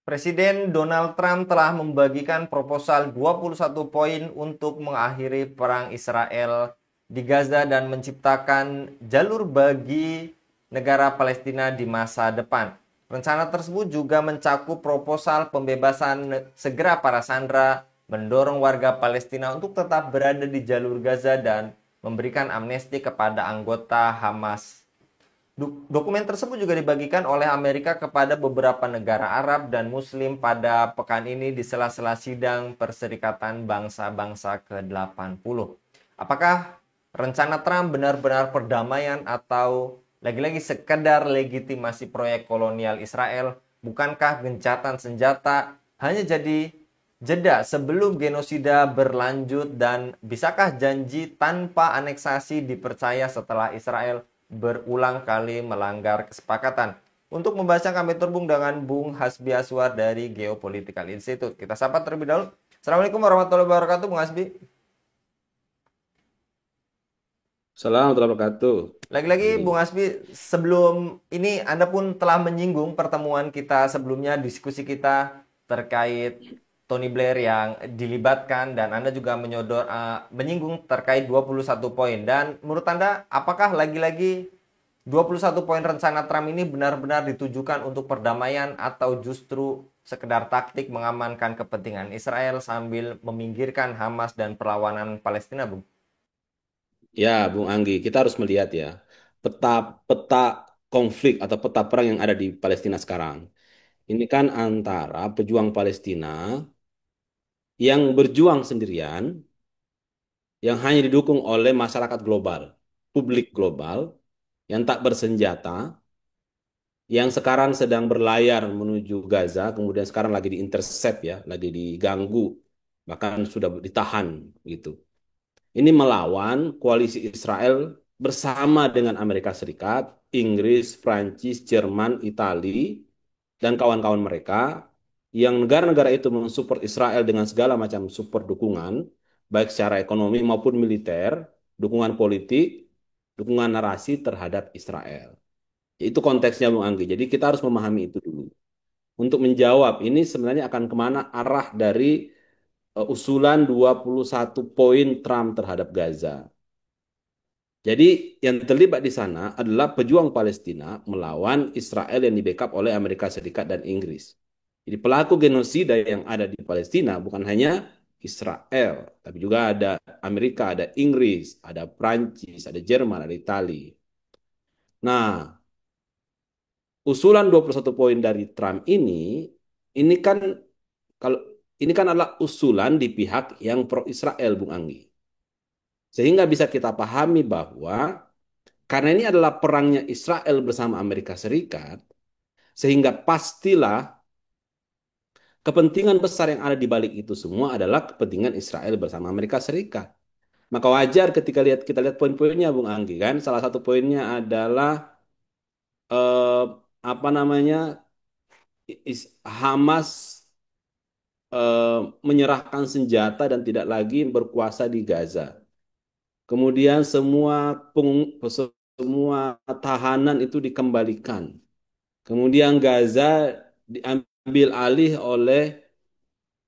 Presiden Donald Trump telah membagikan proposal 21 poin untuk mengakhiri perang Israel di Gaza dan menciptakan jalur bagi negara Palestina di masa depan. Rencana tersebut juga mencakup proposal pembebasan segera para sandera, mendorong warga Palestina untuk tetap berada di jalur Gaza dan memberikan amnesti kepada anggota Hamas. Dokumen tersebut juga dibagikan oleh Amerika kepada beberapa negara Arab dan Muslim pada pekan ini di sela-sela sidang Perserikatan Bangsa-Bangsa ke-80. Apakah rencana Trump benar-benar perdamaian atau lagi-lagi sekedar legitimasi proyek kolonial Israel? Bukankah gencatan senjata hanya jadi jeda sebelum genosida berlanjut, dan bisakah janji tanpa aneksasi dipercaya setelah Israel berulang kali melanggar kesepakatan? Untuk membahasnya kami terhubung dengan Bung Hasbi Aswar dari Geopolitical Institute. Kita sapa terlebih dahulu. Assalamualaikum warahmatullahi wabarakatuh, Bung Hasbi. Assalamualaikum warahmatullahi wabarakatuh. Lagi-lagi Anggi. Bung Hasbi, sebelum ini Anda pun telah menyinggung pertemuan kita sebelumnya, diskusi kita terkait Tony Blair yang dilibatkan, dan Anda juga menyinggung terkait 21 poin. Dan menurut Anda, apakah lagi-lagi 21 poin rencana Trump ini benar-benar ditujukan untuk perdamaian atau justru sekedar taktik mengamankan kepentingan Israel sambil meminggirkan Hamas dan perlawanan Palestina, Bung? Ya, Bung Anggi, kita harus melihat ya peta peta konflik atau peta perang yang ada di Palestina sekarang. Ini kan antara pejuang Palestina yang berjuang sendirian, yang hanya didukung oleh masyarakat global, publik global, yang tak bersenjata, yang sekarang sedang berlayar menuju Gaza, kemudian sekarang lagi diintercept ya, lagi diganggu, bahkan sudah ditahan gitu. Ini melawan koalisi Israel bersama dengan Amerika Serikat, Inggris, Prancis, Jerman, Italia, dan kawan-kawan mereka, yang negara-negara itu mensupport Israel dengan segala macam support dukungan, baik secara ekonomi maupun militer, dukungan politik, dukungan narasi terhadap Israel. Itu konteksnya, Bung Anggi. Jadi kita harus memahami itu dulu. Untuk menjawab ini sebenarnya akan kemana arah dari usulan 21 poin Trump terhadap Gaza. Jadi yang terlibat di sana adalah pejuang Palestina melawan Israel yang di-backup oleh Amerika Serikat dan Inggris. Jadi pelaku genosida yang ada di Palestina bukan hanya Israel, tapi juga ada Amerika, ada Inggris, ada Prancis, ada Jerman, ada Italia. Nah, usulan 21 poin dari Trump ini kan kalau ini kan adalah usulan di pihak yang pro Israel, Bung Anggi. Sehingga bisa kita pahami bahwa karena ini adalah perangnya Israel bersama Amerika Serikat, sehingga pastilah kepentingan besar yang ada di balik itu semua adalah kepentingan Israel bersama Amerika Serikat. Maka wajar ketika kita lihat poin-poinnya, Bung Anggi kan. Salah satu poinnya adalah eh, apa namanya Hamas eh, menyerahkan senjata dan tidak lagi berkuasa di Gaza. Kemudian semua tahanan itu dikembalikan. Kemudian Gaza diambil alih oleh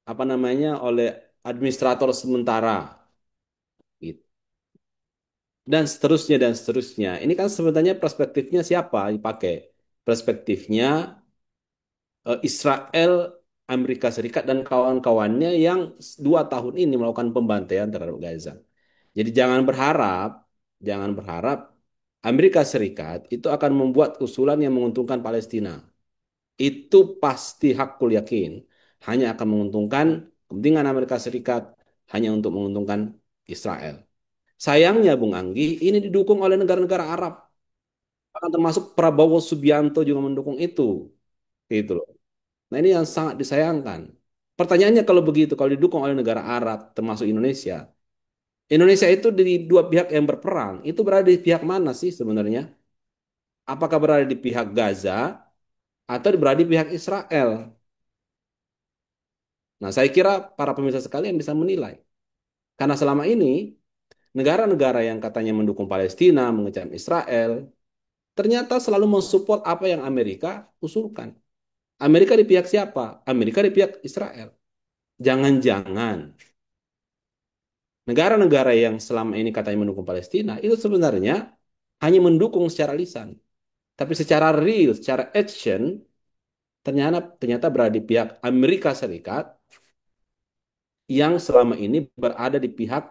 apa namanya oleh administrator sementara gitu. Dan seterusnya dan seterusnya. Ini kan sebenarnya perspektifnya siapa yang dipakai? Perspektifnya Israel, Amerika Serikat dan kawan-kawannya yang 2 tahun ini melakukan pembantaian terhadap Gaza. Jadi jangan berharap Amerika Serikat itu akan membuat usulan yang menguntungkan Palestina. Itu pasti hakul yakin hanya akan menguntungkan kepentingan Amerika Serikat, hanya untuk menguntungkan Israel. Sayangnya Bung Anggi, ini didukung oleh negara-negara Arab. Bahkan termasuk Prabowo Subianto juga mendukung itu. Gitu loh. Nah ini yang sangat disayangkan. Pertanyaannya kalau begitu, kalau didukung oleh negara Arab, termasuk Indonesia, Indonesia itu di dua pihak yang berperang, itu berada di pihak mana sih sebenarnya? Apakah berada di pihak Gaza atau berada di pihak Israel? Nah, saya kira para pemirsa sekalian bisa menilai. Karena selama ini negara-negara yang katanya mendukung Palestina, mengecam Israel, ternyata selalu mensupport apa yang Amerika usulkan. Amerika di pihak siapa? Amerika di pihak Israel. Jangan-jangan negara-negara yang selama ini katanya mendukung Palestina itu sebenarnya hanya mendukung secara lisan, tapi secara real, secara action ternyata ternyata berada di pihak Amerika Serikat yang selama ini berada di pihak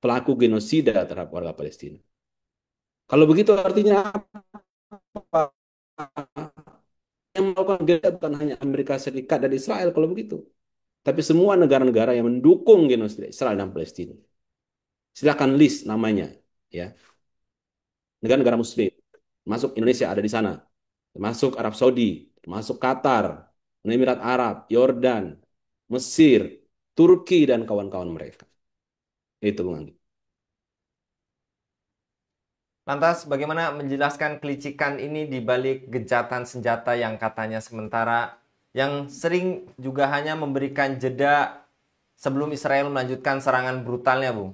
pelaku genosida terhadap warga Palestina. Kalau begitu artinya apa? Yang melakukan genosida bukan hanya Amerika Serikat dan Israel kalau begitu, tapi semua negara-negara yang mendukung genosida Israel dan Palestina. Silakan list namanya, ya. Negara-negara Muslim, masuk Indonesia ada di sana, termasuk Arab Saudi, termasuk Qatar, Uni Emirat Arab, Yordan, Mesir, Turki dan kawan-kawan mereka. Itu Bung Andi. Lantas, bagaimana menjelaskan kelicikan ini di balik gencatan senjata yang katanya sementara, yang sering juga hanya memberikan jeda sebelum Israel melanjutkan serangan brutalnya, Bung?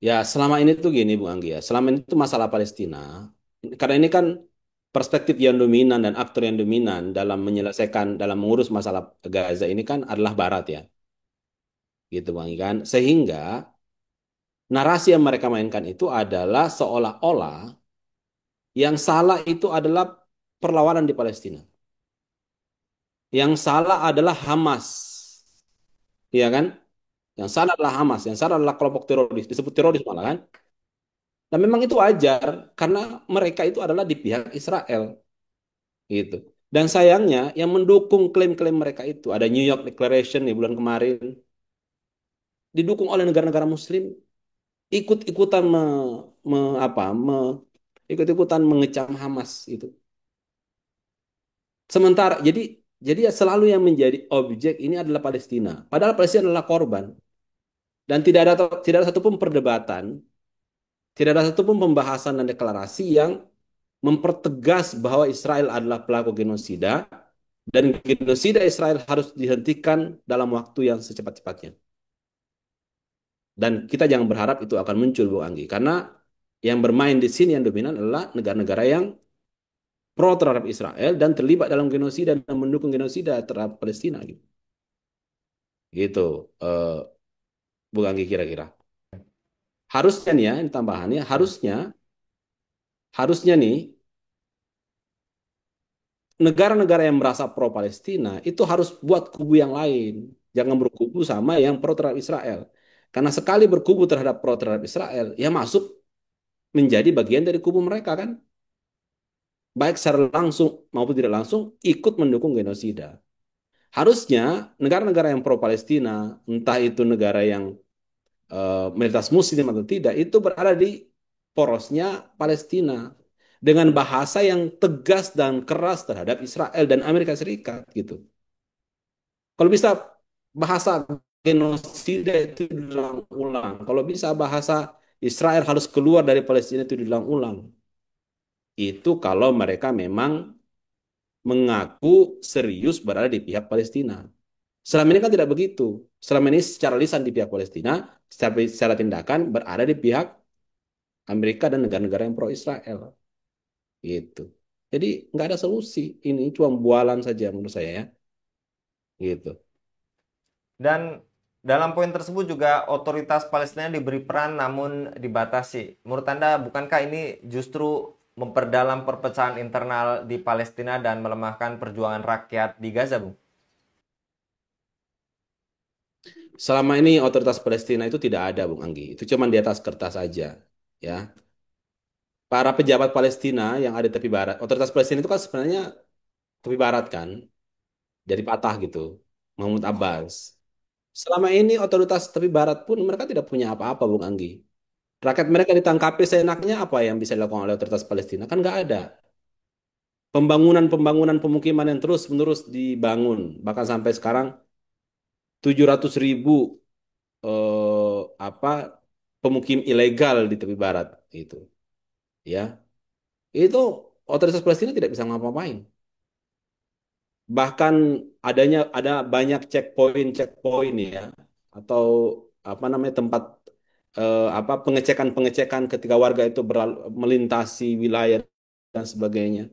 Ya, selama ini tuh gini, Bung Anggi ya. Selama ini tuh masalah Palestina. Karena ini kan perspektif yang dominan dan aktor yang dominan dalam menyelesaikan, dalam mengurus masalah Gaza ini kan adalah Barat ya. Gitu, Bung Anggi kan. Sehingga narasi yang mereka mainkan itu adalah seolah-olah yang salah itu adalah perlawanan di Palestina. Yang salah adalah Hamas. Iya kan? Yang salah adalah Hamas. Yang salah adalah kelompok teroris. Disebut teroris malah kan. Dan memang itu wajar karena mereka itu adalah di pihak Israel gitu. Dan sayangnya yang mendukung klaim-klaim mereka itu ada New York Declaration di bulan kemarin didukung oleh negara-negara Muslim ikut-ikutan me, apa ikut-ikutan mengecam Hamas itu. Sementara jadi ya selalu yang menjadi objek ini adalah Palestina. Padahal Palestina adalah korban dan tidak ada satupun perdebatan, tidak ada satupun pembahasan dan deklarasi yang mempertegas bahwa Israel adalah pelaku genosida dan genosida Israel harus dihentikan dalam waktu yang secepat-cepatnya. Dan kita jangan berharap itu akan muncul, Bu Anggi, karena yang bermain di sini yang dominan adalah negara-negara yang pro terhadap Israel dan terlibat dalam genosida dan mendukung genosida terhadap Palestina gitu. Gitu, Bu Anggi kira-kira. Harusnya nih ya, ini tambahannya, harusnya nih negara-negara yang merasa pro Palestina itu harus buat kubu yang lain. Jangan berkubu sama yang pro terhadap Israel. Karena sekali berkubu terhadap pro terhadap Israel, ya masuk menjadi bagian dari kubu mereka kan. Baik secara langsung maupun tidak langsung ikut mendukung genosida. Harusnya negara-negara yang pro Palestina, entah itu negara yang mayoritas Muslim atau tidak, itu berada di porosnya Palestina dengan bahasa yang tegas dan keras terhadap Israel dan Amerika Serikat gitu. Kalau bisa bahasa genosida itu diulang-ulang. Kalau bisa bahasa Israel harus keluar dari Palestina itu diulang-ulang. Itu kalau mereka memang mengaku serius berada di pihak Palestina. Selama ini kan tidak begitu. Selama ini secara lisan di pihak Palestina, secara tindakan berada di pihak Amerika dan negara-negara yang pro Israel. Gitu. Jadi nggak ada solusi. Ini cuma bualan saja menurut saya ya. Gitu. Dan dalam poin tersebut juga otoritas Palestina diberi peran namun dibatasi. Menurut Anda, bukankah ini justru memperdalam perpecahan internal di Palestina dan melemahkan perjuangan rakyat di Gaza, Bung? Selama ini otoritas Palestina itu tidak ada, Bung Anggi. Itu cuma di atas kertas saja. Ya. Para pejabat Palestina yang ada di tepi barat, otoritas Palestina itu kan sebenarnya tepi barat kan, jadi patah gitu. Mahmud Abbas. Selama ini otoritas tepi barat pun mereka tidak punya apa-apa, Bung Anggi. Rakyat mereka ditangkapi seenaknya apa yang bisa dilakukan oleh otoritas Palestina? Kan nggak ada. Pembangunan-pembangunan pemukiman yang terus-menerus dibangun. Bahkan sampai sekarang 700.000 apa pemukim ilegal di tepi barat itu. Ya, itu otoritas Palestina tidak bisa ngapa-ngapain. Bahkan ada banyak checkpoint ya atau apa namanya tempat apa pengecekan-pengecekan ketika warga itu melintasi wilayah dan sebagainya.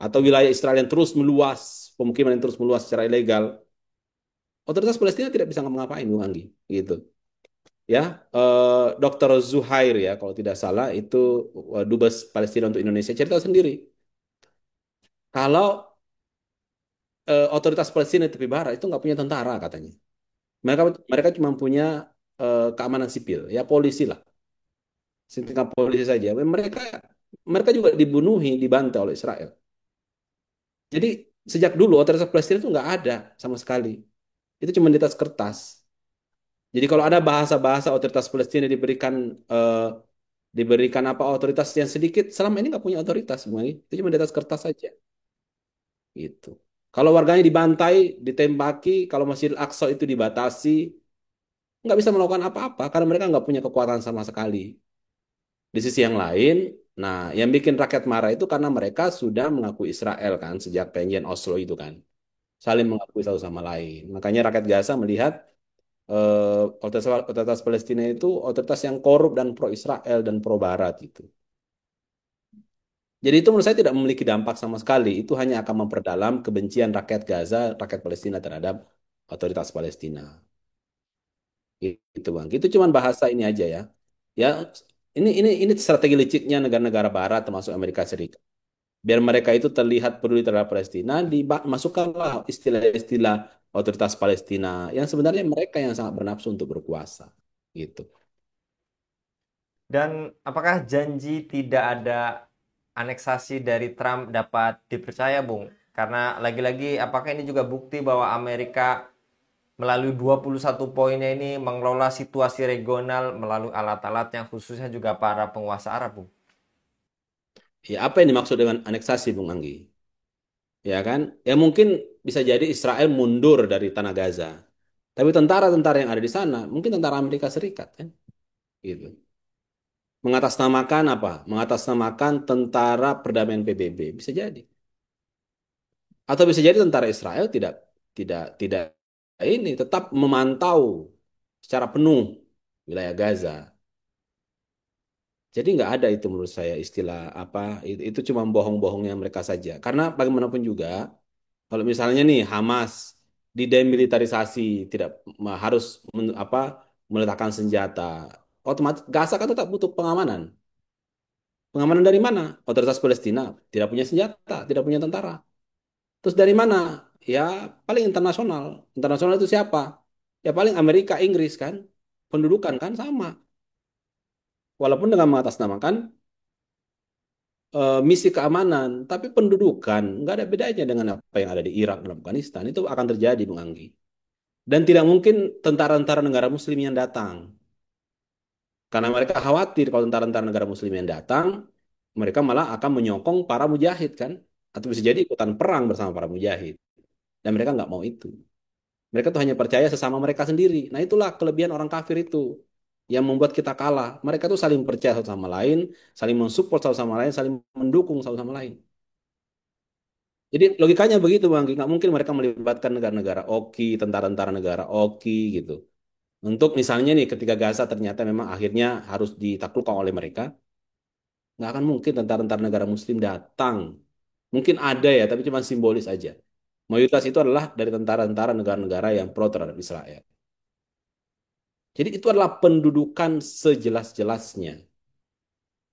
atau wilayah Israel yang terus meluas, pemukiman yang terus meluas secara ilegal, otoritas Palestina tidak bisa ngapa-ngapain, Bung Anggi, gitu. Ya, Dr. Zuhair ya, kalau tidak salah itu Dubes Palestina untuk Indonesia cerita sendiri. Kalau otoritas Palestina di tepi barat itu nggak punya tentara katanya. Mereka mereka cuma punya keamanan sipil, ya polisi lah, setingkat polisi saja. Mereka mereka juga dibunuhi, dibantai oleh Israel. Jadi sejak dulu otoritas Palestina itu nggak ada sama sekali. Itu cuma di atas kertas. Jadi kalau ada bahasa-bahasa otoritas Palestina diberikan apa otoritas yang sedikit, selama ini nggak punya otoritas, Bung. Itu cuma di atas kertas saja. Gitu. Kalau warganya dibantai, ditembaki, kalau Masjidil Aqsa itu dibatasi, nggak bisa melakukan apa-apa karena mereka nggak punya kekuatan sama sekali. Di sisi yang lain, nah yang bikin rakyat marah itu karena mereka sudah mengakui Israel kan sejak perjanjian Oslo itu kan, saling mengakui satu sama lain. Makanya rakyat Gaza melihat otoritas Palestina itu otoritas yang korup dan pro Israel dan pro Barat itu. Jadi itu menurut saya tidak memiliki dampak sama sekali. Itu hanya akan memperdalam kebencian rakyat Gaza, rakyat Palestina terhadap otoritas Palestina. Gitu bang. Itu cuma bahasa ini aja ya. Ya, ini strategi liciknya negara-negara Barat termasuk Amerika Serikat. Biar mereka itu terlihat peduli terhadap Palestina, dimasukkanlah istilah-istilah otoritas Palestina yang sebenarnya mereka yang sangat bernafsu untuk berkuasa. Gitu. Dan apakah janji tidak ada aneksasi dari Trump dapat dipercaya, Bung? Karena lagi-lagi apakah ini juga bukti bahwa Amerika melalui 21 poinnya ini mengelola situasi regional melalui alat-alatnya khususnya juga para penguasa Arab, Bung? Ya, apa yang dimaksud dengan aneksasi, Bung Anggi? Ya kan? Ya mungkin bisa jadi Israel mundur dari tanah Gaza. Tapi tentara-tentara yang ada di sana, mungkin tentara Amerika Serikat kan? Gitu. Mengatasnamakan apa? Mengatasnamakan tentara perdamaian PBB. Bisa jadi. Atau bisa jadi tentara Israel tidak ini tetap memantau secara penuh wilayah Gaza. Jadi nggak ada itu menurut saya istilah apa itu cuma bohong-bohongnya mereka saja. Karena bagaimanapun juga kalau misalnya nih Hamas didemilitarisasi tidak harus meletakkan senjata, otomatis Gaza kan tetap butuh pengamanan. Pengamanan dari mana? Otoritas Palestina tidak punya senjata, tidak punya tentara. Terus dari mana? Ya paling internasional. Internasional itu siapa? Ya paling Amerika, Inggris kan. Pendudukan kan sama. Walaupun dengan mengatasnamakan misi keamanan, tapi pendudukan nggak ada bedanya dengan apa yang ada di Irak dan Afghanistan. Itu akan terjadi, Bung Anggi. Dan tidak mungkin tentara-tentara negara Muslim yang datang. Karena mereka khawatir kalau tentara-tentara negara Muslim yang datang, mereka malah akan menyokong para mujahid kan. Atau bisa jadi ikutan perang bersama para mujahid. Dan mereka nggak mau itu. Mereka tuh hanya percaya sesama mereka sendiri. Nah itulah kelebihan orang kafir itu. Yang membuat kita kalah. Mereka tuh saling percaya satu sama lain, saling mensupport satu sama lain, saling mendukung satu sama lain. Jadi logikanya begitu Bang, nggak mungkin mereka melibatkan negara-negara oki, tentara-tentara negara oki gitu. Untuk misalnya nih ketika Gaza ternyata memang akhirnya harus ditaklukkan oleh mereka, nggak akan mungkin tentara-tentara negara Muslim datang. Mungkin ada ya, tapi cuma simbolis aja. Mayoritas itu adalah dari tentara-tentara negara-negara yang pro terhadap Israel. Jadi itu adalah pendudukan sejelas-jelasnya.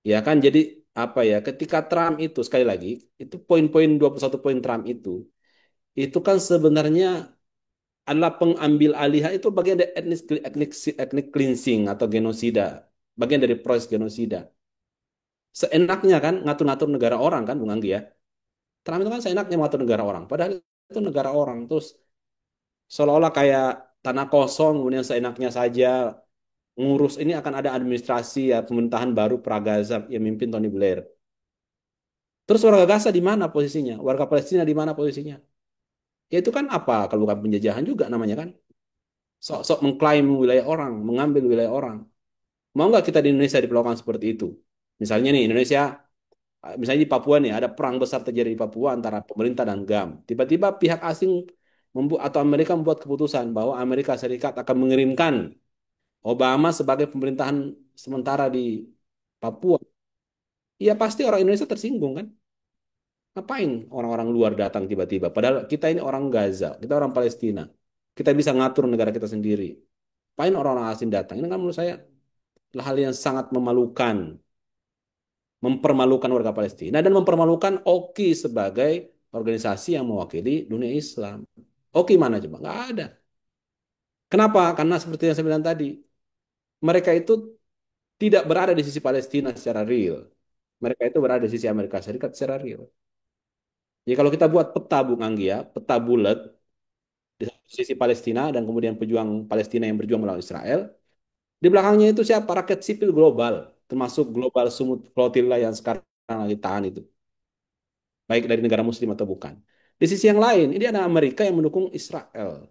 Ya kan? Jadi apa ya? Ketika Trump itu sekali lagi, itu poin-poin 21 poin Trump itu kan sebenarnya adalah pengambil alihan itu bagian dari etnik cleansing atau genosida, bagian dari proses genosida. Seenaknya kan ngatur-ngatur negara orang kan, Bung Anggi ya. Trump itu kan seenaknya mengatur negara orang, padahal itu negara orang. Terus seolah-olah kayak tanah kosong, kemudian seenaknya saja ngurus ini akan ada administrasi ya pemerintahan baru Pragaza yang mimpin Tony Blair. Terus warga Gaza di mana posisinya? Warga Palestina di mana posisinya? Ya itu kan apa kalau bukan penjajahan juga namanya kan? Sok-sok mengklaim wilayah orang, mengambil wilayah orang. Mau nggak kita di Indonesia diperlakukan seperti itu? Misalnya nih Indonesia, misalnya di Papua nih ada perang besar terjadi di Papua antara pemerintah dan GAM. Tiba-tiba pihak asing membuat atau Amerika membuat keputusan bahwa Amerika Serikat akan mengirimkan Obama sebagai pemerintahan sementara di Papua. Ya pasti orang Indonesia tersinggung kan? Ngapain orang-orang luar datang tiba-tiba? Padahal kita ini orang Gaza, kita orang Palestina. Kita bisa ngatur negara kita sendiri. Ngapain orang-orang asing datang? Ini kan menurut saya hal yang sangat memalukan. Mempermalukan warga Palestina dan mempermalukan OKI sebagai organisasi yang mewakili dunia Islam. OKI mana coba? Nggak ada. Kenapa? Karena seperti yang saya bilang tadi, mereka itu tidak berada di sisi Palestina secara real. Mereka itu berada di sisi Amerika Serikat secara real. Jadi kalau kita buat peta, Bung Anggi ya, peta bulat di satu sisi Palestina dan kemudian pejuang Palestina yang berjuang melawan Israel, di belakangnya itu siapa? Rakyat sipil global, termasuk Global Sumut Flotilla yang sekarang lagi tahan itu, baik dari negara Muslim atau bukan. Di sisi yang lain, ini ada Amerika yang mendukung Israel.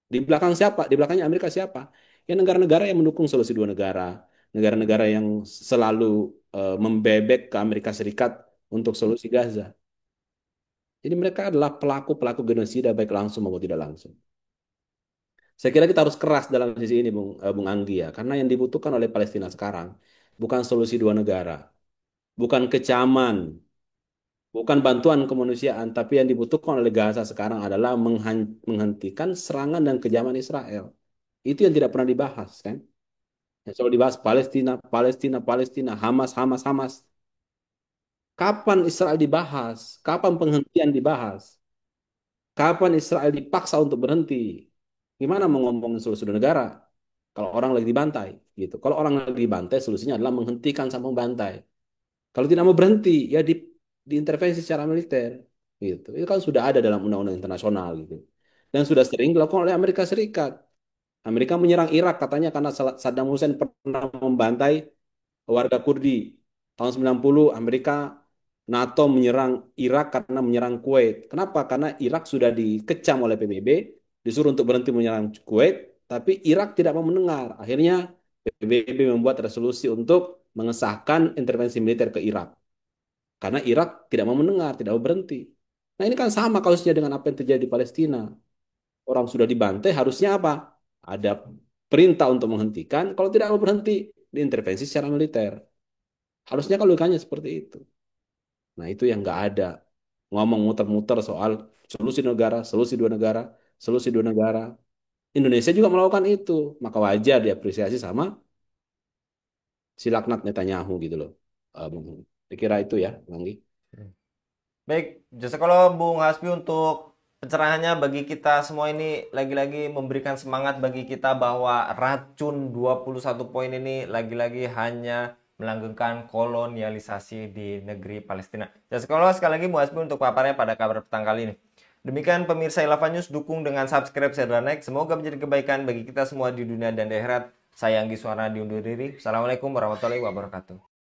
Di belakang siapa? Di belakangnya Amerika siapa? Ya negara-negara yang mendukung solusi dua negara, negara-negara yang selalu membebek ke Amerika Serikat untuk solusi Gaza. Jadi mereka adalah pelaku-pelaku genosida baik langsung maupun tidak langsung. Saya kira kita harus keras dalam sisi ini, Bung Anggi ya, karena yang dibutuhkan oleh Palestina sekarang bukan solusi dua negara, bukan kecaman, bukan bantuan kemanusiaan, tapi yang dibutuhkan oleh Gaza sekarang adalah menghentikan serangan dan kejaman Israel. Itu yang tidak pernah dibahas, kan? Yang selalu dibahas Palestina, Palestina, Palestina, Hamas, Hamas, Hamas. Kapan Israel dibahas? Kapan penghentian dibahas? Kapan Israel dipaksa untuk berhenti? Gimana mau ngomongin solusi dua negara? Kalau orang lagi dibantai, gitu. Kalau orang lagi dibantai, solusinya adalah menghentikan sama membantai. Kalau tidak mau berhenti, ya diintervensi secara militer, gitu. Itu kan sudah ada dalam undang-undang internasional, gitu. Dan sudah sering dilakukan oleh Amerika Serikat. Amerika menyerang Irak katanya karena Saddam Hussein pernah membantai warga Kurdi. Tahun 90 Amerika NATO menyerang Irak karena menyerang Kuwait. Kenapa? Karena Irak sudah dikecam oleh PBB, disuruh untuk berhenti menyerang Kuwait, tapi Irak tidak mau mendengar. Akhirnya PBB membuat resolusi untuk mengesahkan intervensi militer ke Irak. Karena Irak tidak mau mendengar, tidak mau berhenti. Nah ini kan sama kasusnya dengan apa yang terjadi di Palestina. Orang sudah dibantai, harusnya apa? Ada perintah untuk menghentikan, kalau tidak mau berhenti, diintervensi secara militer. Harusnya kalau logikanya seperti itu. Nah, itu yang nggak ada. Ngomong muter-muter soal solusi negara, solusi dua negara, solusi dua negara. Indonesia juga melakukan itu. Maka wajar diapresiasi sama si laknat Netanyahu gitu loh. Dikira itu ya, Bang Gi. Baik, jasa kalau Bung Hasbi untuk pencerahannya bagi kita semua ini lagi-lagi memberikan semangat bagi kita bahwa racun 21 poin ini lagi-lagi hanya melanggengkan kolonialisasi di negeri Palestina. Jasa kalau sekali lagi Bung Hasbi untuk paparnya pada kabar petang kali ini. Demikian pemirsa Ilava News, dukung dengan subscribe, share, dan like. Semoga menjadi kebaikan bagi kita semua di dunia dan di akhirat. Saya Anggi Suara diundur diri. Assalamualaikum warahmatullahi wabarakatuh.